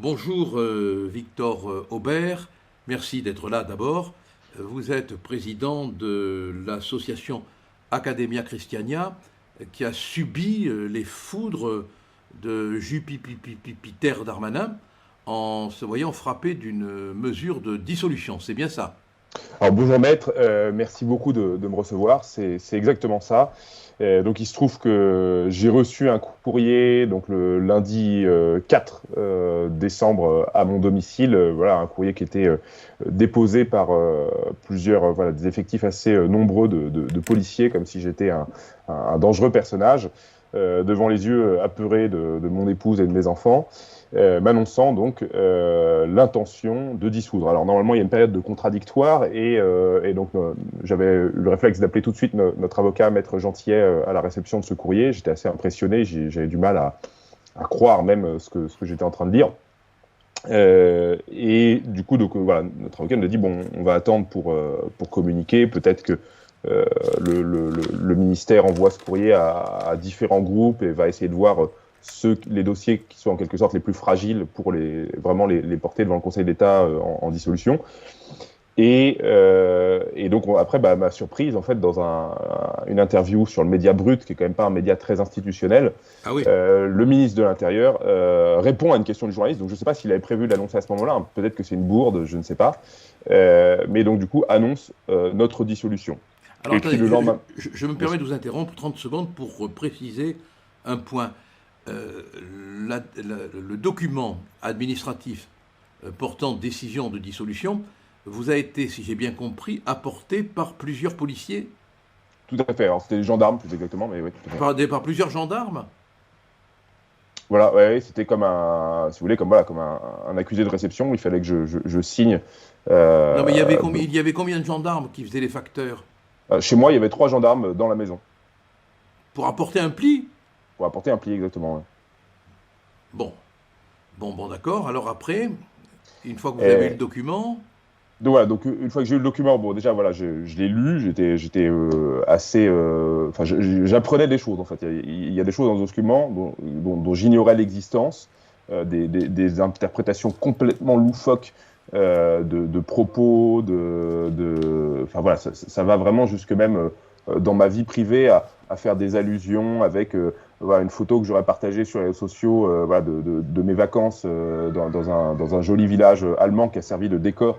Bonjour Victor Aubert, merci d'être là d'abord. Vous êtes président de l'association Academia Christiania qui a subi les foudres de Jupiter Darmanin en se voyant frappé d'une mesure de dissolution. C'est bien ça? Alors bonjour maître, merci beaucoup de me recevoir, c'est exactement ça. Donc il se trouve que j'ai reçu un courrier donc le lundi 4 décembre à mon domicile, voilà un courrier qui était déposé par plusieurs voilà, des effectifs assez nombreux de policiers, comme si j'étais un dangereux personnage, devant les yeux apeurés de mon épouse et de mes enfants. M'annonçant donc l'intention de dissoudre. Alors normalement il y a une période de contradictoire et donc j'avais eu le réflexe d'appeler tout de suite notre avocat Maître Gentillet à la réception de ce courrier. J'étais assez impressionné, j'avais du mal à croire même ce que j'étais en train de lire. Et du coup donc voilà, notre avocat nous a dit bon, on va attendre pour communiquer, peut-être que le ministère envoie ce courrier à différents groupes et va essayer de voir les dossiers qui sont en quelque sorte les plus fragiles pour vraiment les porter devant le Conseil d'État en dissolution. Et donc après, ma surprise, en fait, dans une interview sur le Média Brut, qui est quand même pas un média très institutionnel, Ah oui. le ministre de l'Intérieur répond à une question du journaliste. Donc je ne sais pas s'il avait prévu l'annoncer à ce moment-là, hein, peut-être que c'est une bourde, je ne sais pas. Mais donc du coup, annonce notre dissolution. Alors Et puis attendez, le lendemain... je me permets de vous interrompre 30 secondes pour préciser un point. Euh, le document administratif portant décision de dissolution vous a été, si j'ai bien compris, apporté par plusieurs policiers, Tout à fait, alors c'était les gendarmes plus exactement, mais oui, tout à fait. par plusieurs gendarmes. Voilà, ouais, c'était comme si vous voulez, comme un accusé de réception. Il fallait que je signe. Non, mais Euh, il y avait combien de gendarmes qui faisaient les facteurs Chez moi, il y avait 3 gendarmes dans la maison pour apporter un pli? pour apporter un pli exactement. Ouais. Bon, bon, d'accord. Alors après, une fois que vous avez eu le Et, document, donc voilà, donc une fois que j'ai eu le document, bon déjà voilà, je l'ai lu, j'étais assez, enfin j'apprenais des choses en fait. Il y a des choses dans ce document dont j'ignorais l'existence, des interprétations complètement loufoques de propos, enfin voilà, ça va vraiment jusque même dans ma vie privée à faire des allusions avec voilà, une photo que j'aurais partagée sur les réseaux sociaux voilà, de mes vacances dans un joli village allemand qui a servi de décor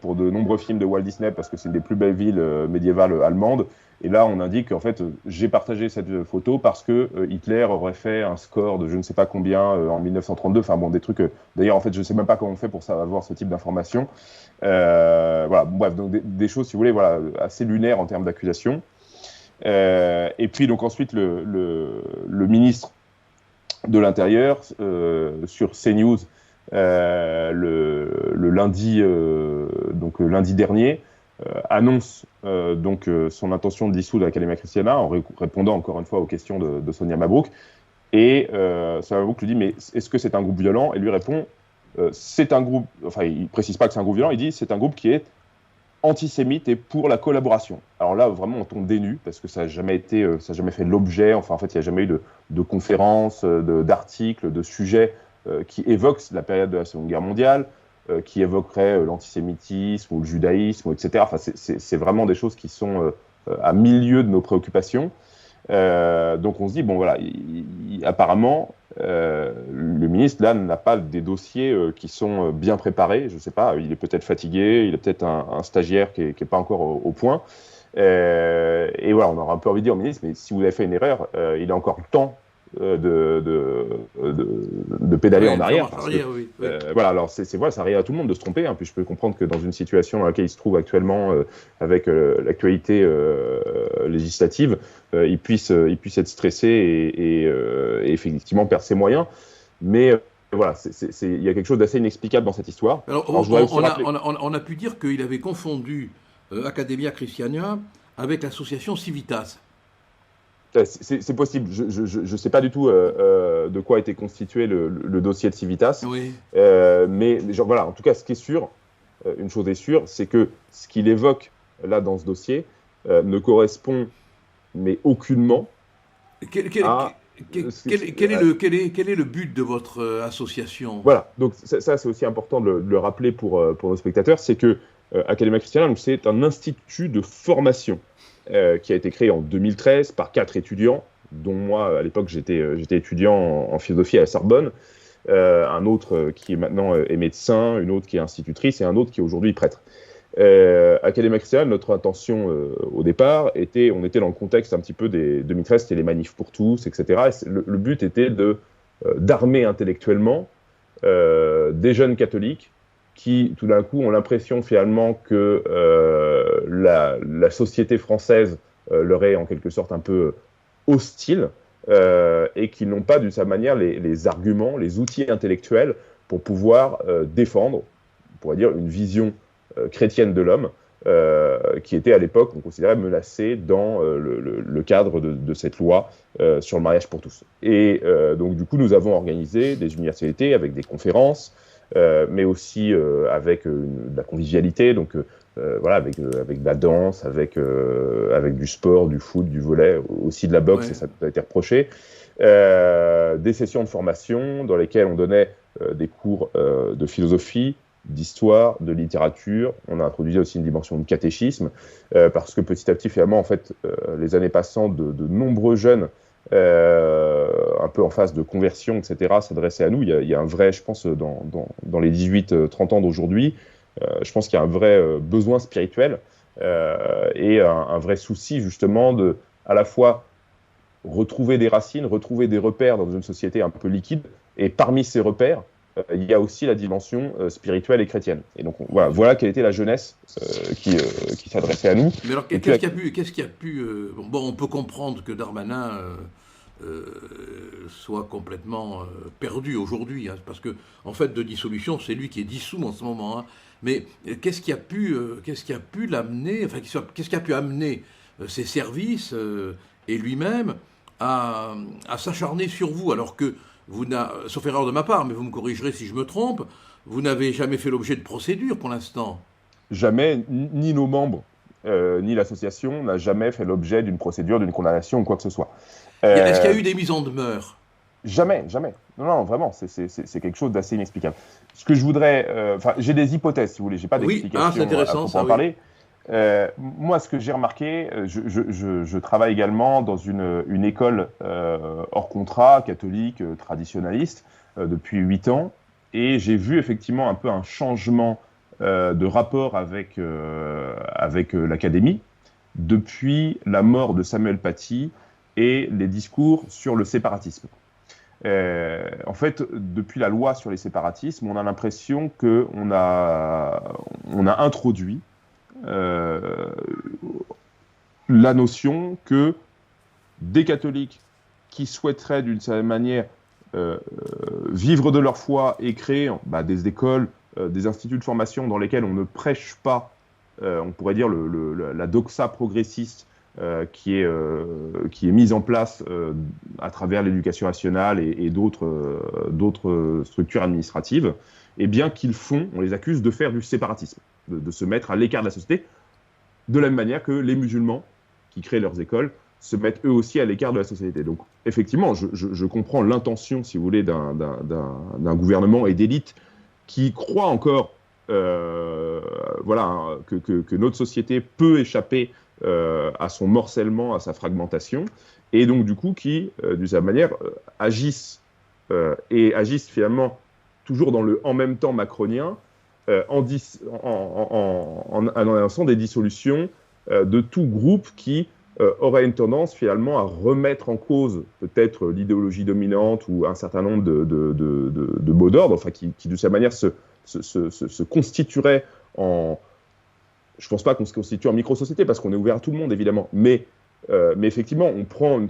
pour de nombreux films de Walt Disney parce que c'est une des plus belles villes médiévales allemandes. Et là, on indique qu'en fait, j'ai partagé cette photo parce que Hitler aurait fait un score de je ne sais pas combien en 1932. Enfin bon, des trucs. D'ailleurs, en fait, je ne sais même pas comment on fait pour avoir ce type d'informations. Voilà, bon, bref, donc des choses, si vous voulez, voilà, assez lunaires en termes d'accusation. Et puis donc ensuite, le ministre de l'Intérieur sur CNews le lundi, donc lundi dernier, annonce donc son intention de dissoudre l'Academia Christiana en répondant encore une fois aux questions de Sonia Mabrouk. Et Sonia Mabrouk lui dit mais est-ce que c'est un groupe violent? Et lui répond c'est un groupe, enfin il précise pas que c'est un groupe violent, il dit c'est un groupe qui est antisémite et pour la collaboration. Alors là, vraiment, on tombe des nues parce que ça n'a jamais été, ça n'a jamais fait l'objet. Enfin, en fait, il n'y a jamais eu de conférences, d'articles, de sujets qui évoquent la période de la Seconde Guerre mondiale, qui évoqueraient l'antisémitisme ou le judaïsme, etc. Enfin, c'est vraiment des choses qui sont à milieu de nos préoccupations. Donc on se dit, bon voilà, apparemment, le ministre là n'a pas des dossiers qui sont bien préparés, je ne sais pas, il est peut-être fatigué, il est peut-être un stagiaire qui est pas encore au point. Et voilà, on aura un peu envie de dire au ministre, mais si vous avez fait une erreur, il est encore le temps de pédaler ouais, en de faire arrière. marche Parce que, arrière, oui, oui. voilà, alors voilà, ça arrive à tout le monde de se tromper. Hein, puis je peux comprendre que dans une situation dans laquelle il se trouve actuellement, avec l'actualité législative, il puisse être stressé et effectivement perdre ses moyens. Mais voilà, il y a quelque chose d'assez inexplicable dans cette histoire. Alors, Alors je voudrais aussi rappeler. on a pu dire qu'il avait confondu Academia Christiania avec l'association Civitas. C'est possible. Je ne sais pas du tout de quoi était constitué le dossier de Civitas. Oui. Mais genre, voilà, en tout cas, ce qui est sûr, une chose est sûre, c'est que ce qu'il évoque là dans ce dossier ne correspond mais aucunement Quel, quel- à... Quel est le but de votre association? Voilà, donc ça c'est aussi important de le rappeler pour nos spectateurs, c'est que Academia Christiana, donc, c'est un institut de formation qui a été créé en 2013 par 4 étudiants, dont moi à l'époque j'étais étudiant en philosophie à la Sorbonne, un autre qui est maintenant est médecin, une autre qui est institutrice et un autre qui est aujourd'hui prêtre. Academia Christiana, notre intention au départ on était dans le contexte un petit peu des 2013, c'était les manifs pour tous, etc. Et le but était d'armer intellectuellement des jeunes catholiques qui, tout d'un coup, ont l'impression finalement que la société française leur est en quelque sorte un peu hostile et qui n'ont pas, d'une certaine manière, les arguments, les outils intellectuels pour pouvoir défendre, on pourrait dire, une vision chrétienne de l'homme, qui était à l'époque, on considérait menacée dans le cadre de cette loi sur le mariage pour tous. Et donc du coup, nous avons organisé des universités avec des conférences, mais aussi avec de la convivialité, donc voilà, avec de la danse, avec du sport, du foot, du volley, aussi de la boxe, et ça a été reproché. Des sessions de formation dans lesquelles on donnait des cours de philosophie, d'histoire, de littérature. On a introduit aussi une dimension de catéchisme, parce que petit à petit, finalement, en fait, les années passant, de nombreux jeunes, un peu en phase de conversion, etc., s'adressaient à nous. Il y a un vrai, je pense, dans les 18-30 ans d'aujourd'hui, je pense qu'il y a un vrai besoin spirituel et un vrai souci, justement, de à la fois retrouver des racines, retrouver des repères dans une société un peu liquide, et parmi ces repères, il y a aussi la dimension spirituelle et chrétienne. Et donc voilà quelle était la jeunesse qui s'adressait à nous. Mais alors qu'est-ce qui a pu bon, on peut comprendre que Darmanin soit complètement perdu aujourd'hui, hein, parce que en fait de dissolution, c'est lui qui est dissous en ce moment. Hein. Mais qu'est-ce qui a pu l'amener, enfin qu'est-ce qui a pu amener ses services et lui-même à s'acharner sur vous, alors que vous sauf erreur de ma part, mais vous me corrigerez si je me trompe, vous n'avez jamais fait l'objet de procédures pour l'instant. Jamais, ni nos membres, ni l'association n'a jamais fait l'objet d'une procédure, d'une condamnation ou quoi que ce soit. Est-ce qu'il y a eu des mises en demeure? Jamais, jamais. Non, vraiment, c'est quelque chose d'assez inexplicable. Ce que je voudrais... j'ai des hypothèses, si vous voulez, j'ai pas d'explication c'est intéressant, pour en parler. Moi, ce que j'ai remarqué, je travaille également dans une école hors contrat, catholique, traditionnaliste, depuis 8 ans, et j'ai vu effectivement un peu un changement de rapport avec l'académie depuis la mort de Samuel Paty et les discours sur le séparatisme. En fait, depuis la loi sur les séparatismes, on a l'impression qu'on a introduit la notion que des catholiques qui souhaiteraient d'une certaine manière vivre de leur foi et créer des écoles, des instituts de formation dans lesquels on ne prêche pas, on pourrait dire la doxa progressiste qui est mise en place à travers l'éducation nationale et d'autres structures administratives, et bien qu'ils font, on les accuse de faire du séparatisme, de se mettre à l'écart de la société, de la même manière que les musulmans qui créent leurs écoles se mettent eux aussi à l'écart de la société. Donc effectivement, je comprends l'intention, si vous voulez, d'un gouvernement et d'élite qui croit encore que notre société peut échapper à son morcellement, à sa fragmentation, et donc du coup qui, d'une certaine manière, agissent finalement toujours dans le « en même temps » macronien, en annonçant des dissolutions de tout groupe qui aurait une tendance finalement à remettre en cause peut-être l'idéologie dominante ou un certain nombre de mots d'ordre, enfin qui de cette manière se constituerait en... Je ne pense pas qu'on se constitue en micro-société parce qu'on est ouvert à tout le monde évidemment, mais effectivement on prend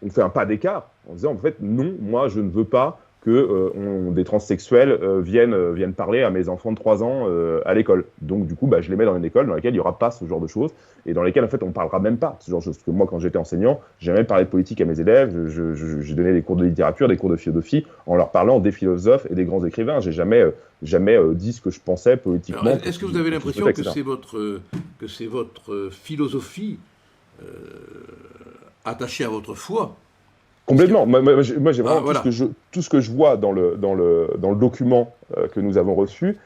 on fait un pas d'écart en disant en fait non, moi je ne veux pas que des transsexuels viennent parler à mes enfants de 3 ans à l'école. Donc du coup, je les mets dans une école dans laquelle il n'y aura pas ce genre de choses, et dans lesquelles en fait on ne parlera même pas ce genre de choses. Parce que moi, quand j'étais enseignant, j'ai jamais parlé de politique à mes élèves, j'ai donné des cours de littérature, des cours de philosophie, en leur parlant des philosophes et des grands écrivains. J'ai jamais dit ce que je pensais politiquement. Alors, est-ce que vous avez l'impression que c'est votre philosophie attachée à votre foi Complètement. Moi, j'ai vraiment voilà. tout ce que je vois dans le document que nous avons reçu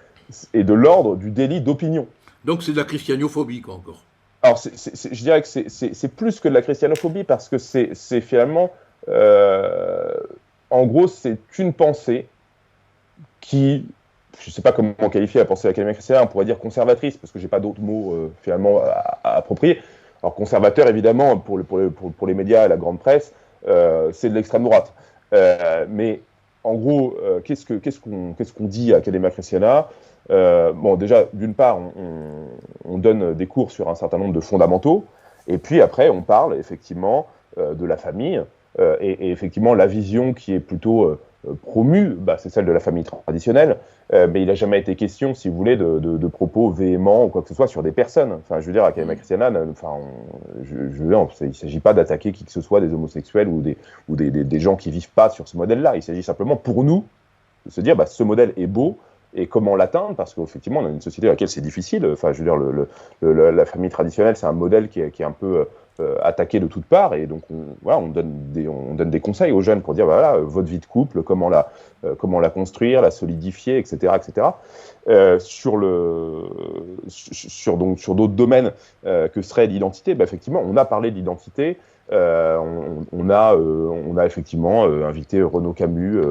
est de l'ordre du délit d'opinion. Donc c'est de la christianophobie, quoi, encore. Alors, je dirais que c'est plus que de la christianophobie parce que c'est finalement, en gros, c'est une pensée qui, je ne sais pas comment qualifier la pensée académique chrétienne, on pourrait dire conservatrice parce que j'ai pas d'autres mots finalement à approprier. Alors conservateur, évidemment, pour les médias et la grande presse, c'est de l'extrême droite. Mais en gros, qu'est-ce qu'on dit à Academia Christiana? Bon, déjà, d'une part, on donne des cours sur un certain nombre de fondamentaux, et puis après, on parle effectivement de la famille, et effectivement, la vision qui est plutôt promue, c'est celle de la famille traditionnelle, mais il n'a jamais été question, si vous voulez, de propos véhéments ou quoi que ce soit sur des personnes. Enfin, je veux dire, à Academia Christiana, il ne s'agit pas d'attaquer qui que ce soit, des homosexuels ou des gens qui ne vivent pas sur ce modèle-là. Il s'agit simplement pour nous de se dire, ce modèle est beau, et comment l'atteindre, parce qu'effectivement, on a une société dans laquelle c'est difficile. Enfin, je veux dire, la famille traditionnelle, c'est un modèle qui est un peu attaqué de toutes parts, et donc on donne des conseils aux jeunes pour dire, voilà, votre vie de couple, comment la construire, la solidifier, etc., etc. Sur d'autres domaines que serait l'identité, effectivement, on a parlé d'identité. On a effectivement invité Renaud Camus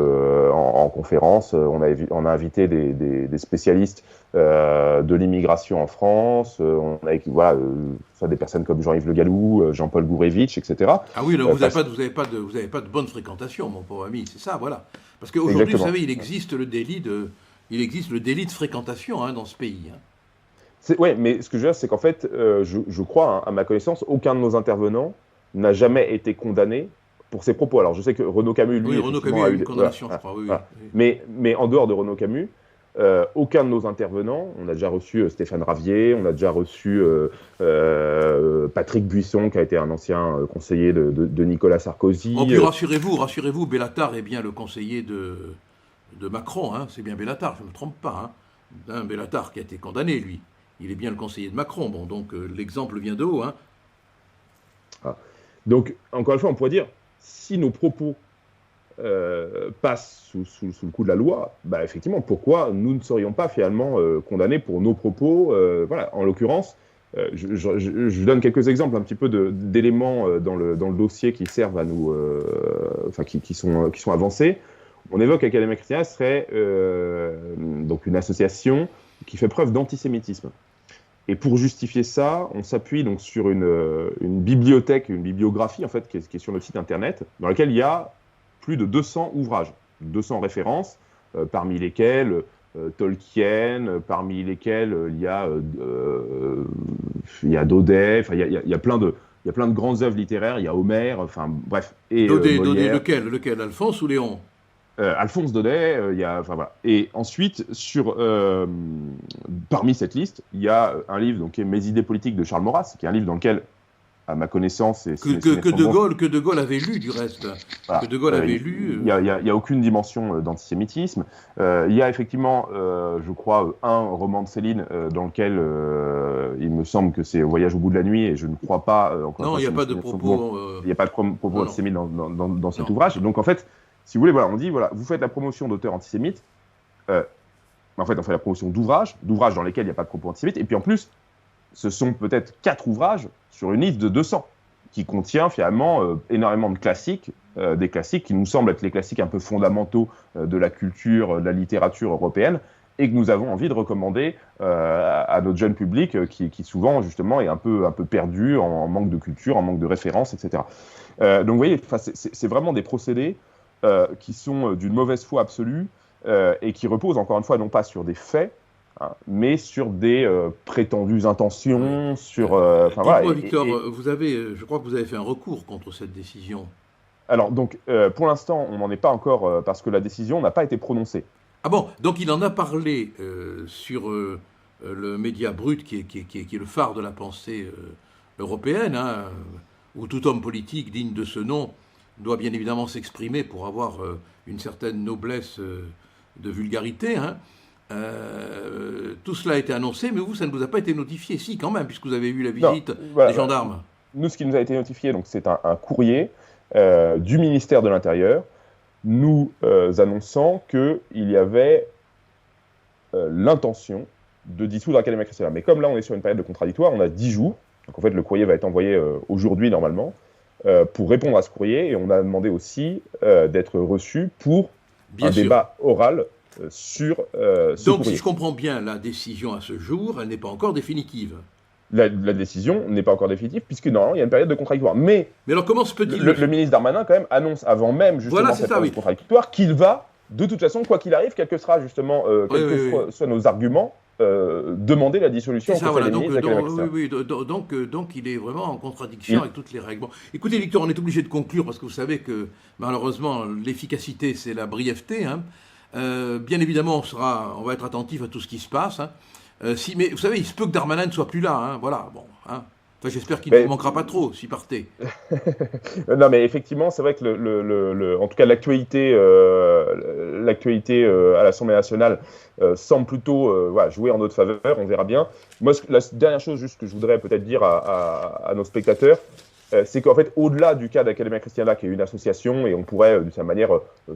en conférence. On a invité des spécialistes de l'immigration en France. On a des personnes comme Jean-Yves Le Gallou, Jean-Paul Gourevitch, etc. Ah oui, vous n'avez pas de bonne fréquentation, mon pauvre ami, c'est ça, voilà. Parce qu'aujourd'hui, vous savez, il existe le délit de fréquentation dans ce pays. Oui, mais ce que je veux dire, c'est qu'en fait, je crois, à ma connaissance, aucun de nos intervenants n'a jamais été condamné pour ses propos. Alors, je sais que Renaud Camus, lui, Renaud Camus a eu une condamnation, je crois. Mais en dehors de Renaud Camus, aucun de nos intervenants, on a déjà reçu Stéphane Ravier, on a déjà reçu Patrick Buisson, qui a été un ancien conseiller de Nicolas Sarkozy. Puis rassurez-vous, Bellatar est bien le conseiller de Macron, c'est bien Bellatar, je ne me trompe pas. Bellatar qui a été condamné, lui. Il est bien le conseiller de Macron, donc l'exemple vient de haut. Donc, encore une fois, on pourrait dire, si nos propos passent sous le coup de la loi, effectivement, pourquoi nous ne serions pas finalement condamnés pour nos propos voilà. En l'occurrence, je donne quelques exemples un petit peu d'éléments dans le dossier qui servent à nous, qui sont avancés. On évoque Academia Christiana serait donc une association qui fait preuve d'antisémitisme. Et pour justifier ça, on s'appuie donc sur une bibliothèque, une bibliographie en fait, qui est sur le site internet, dans laquelle il y a plus de 200 ouvrages, 200 références, parmi lesquelles Tolkien, parmi lesquelles il y a Daudet, il y a plein de grandes œuvres littéraires, il y a Homère, bref. Et Daudet, lequel Alphonse ou Léon? Alphonse Daudet, voilà. Et ensuite, parmi cette liste, il y a un livre donc, qui est Mes idées politiques de Charles Maurras, qui est un livre dans lequel, à ma connaissance, que De Gaulle avait lu du reste. Voilà. Que De Gaulle avait lu. Il n'y a aucune dimension d'antisémitisme. Il y a effectivement, je crois, un roman de Céline dans lequel il me semble que c'est Voyage au bout de la nuit, et je ne crois pas. Non, il n'y a pas de propos. Il n'y a pas de propos antisémites dans cet ouvrage. Donc en fait. Si vous voulez, voilà, on dit, voilà, vous faites la promotion d'auteurs antisémites, en fait, on fait la promotion d'ouvrages dans lesquels il n'y a pas de propos antisémites, et puis en plus, ce sont peut-être 4 ouvrages sur une liste de 200, qui contient finalement énormément de classiques, des classiques qui nous semblent être les classiques un peu fondamentaux de la culture, de la littérature européenne, et que nous avons envie de recommander à notre jeune public, qui souvent, justement, est un peu perdu, en manque de culture, en manque de références, etc. Donc, vous voyez, c'est vraiment des procédés qui sont d'une mauvaise foi absolue et qui reposent encore une fois non pas sur des faits, mais sur des prétendues intentions, Dites-moi, Victor, je crois que vous avez fait un recours contre cette décision. Alors, donc, pour l'instant, on n'en est pas encore parce que la décision n'a pas été prononcée. Ah bon, donc il en a parlé sur le média brut qui est le phare de la pensée européenne, où tout homme politique digne de ce nom doit bien évidemment s'exprimer pour avoir une certaine noblesse de vulgarité. Tout cela a été annoncé, mais vous, ça ne vous a pas été notifié. Si, quand même, puisque vous avez eu la visite des gendarmes. Nous, ce qui nous a été notifié, donc, c'est un courrier du ministère de l'Intérieur, nous annonçant qu'il y avait l'intention de dissoudre l'Académie Christiana. Mais comme là, on est sur une période de contradictoire, on a 10 jours, donc en fait, le courrier va être envoyé aujourd'hui normalement, pour répondre à ce courrier, et on a demandé aussi d'être reçu pour Bien un sûr. débat oral sur ce Donc, courrier. si je comprends bien, la décision à ce jour, elle n'est pas encore définitive. La décision n'est pas encore définitive, puisque normalement, il y a une période de contradictoire. Mais Mais alors, comment se peut-il le ministre Darmanin, quand même, annonce avant même justement Voilà, c'est cette ça, période oui. contradictoire qu'il va, de toute façon, quoi qu'il arrive, quels que sera justement, Oui, quels oui, que soient nos arguments, demander la dissolution c'est au ça, Conseil voilà. des Donc, ministres de l'Académie Christiana. oui, oui, donc, il est vraiment en contradiction Il- avec toutes les règles. Bon, écoutez, Victor, on est obligé de conclure parce que vous savez que malheureusement, l'efficacité, c'est la brièveté, hein. Bien évidemment, on va être attentif à tout ce qui se passe, hein. Mais vous savez, il se peut que Darmanin ne soit plus là, hein. Voilà. Bon, hein. Enfin, j'espère qu'il ne vous Mais manquera pas trop s'il partait. Non, mais effectivement, c'est vrai que en tout cas, l'actualité à l'Assemblée nationale semble plutôt voilà, jouer en notre faveur. On verra bien. Moi, la dernière chose juste que je voudrais peut-être dire à nos spectateurs, c'est qu'en fait, au-delà du cas d'Academia Christiana, qui est une association, et on pourrait, d'une certaine manière,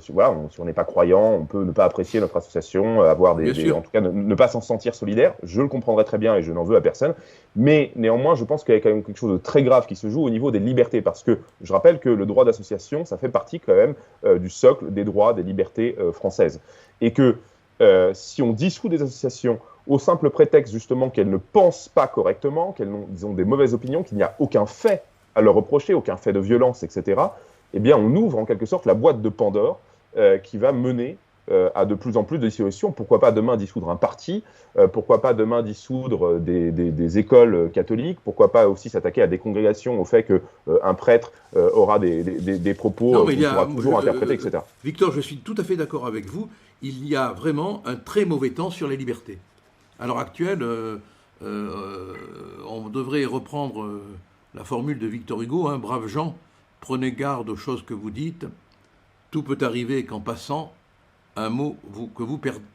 voilà, si on n'est pas croyant, on peut ne pas apprécier notre association, avoir Bien sûr. en tout cas, ne pas s'en sentir solidaire. Je le comprendrais très bien et je n'en veux à personne. Mais néanmoins, je pense qu'il y a quand même quelque chose de très grave qui se joue au niveau des libertés, parce que je rappelle que le droit d'association, ça fait partie quand même du socle des droits, des libertés françaises. Et que si on dissout des associations au simple prétexte justement qu'elles ne pensent pas correctement, qu'elles ont, disons, des mauvaises opinions, qu'il n'y a aucun fait à leur reprocher, aucun fait de violence, etc., eh bien, on ouvre en quelque sorte la boîte de Pandore qui va mener à de plus en plus de dissolutions. Pourquoi pas demain dissoudre un parti, pourquoi pas demain dissoudre des écoles catholiques, pourquoi pas aussi s'attaquer à des congrégations au fait qu'un prêtre aura des propos Non, mais qu'on pourra toujours interpréter, etc. Victor, je suis tout à fait d'accord avec vous. Il y a vraiment un très mauvais temps sur les libertés. À l'heure actuelle, on devrait reprendre la formule de Victor Hugo, hein, braves gens, prenez garde aux choses que vous dites. Tout peut arriver qu'en passant,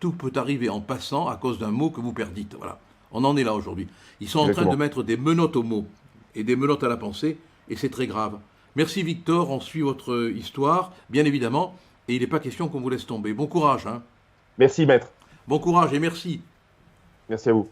tout peut arriver en passant à cause d'un mot que vous perdites. Voilà. On en est là aujourd'hui. Ils sont en train de mettre des menottes aux mots et des menottes à la pensée, et c'est très grave. Merci Victor, on suit votre histoire, bien évidemment, et il n'est pas question qu'on vous laisse tomber. Bon courage, hein. Merci, maître. Bon courage et merci. Merci à vous.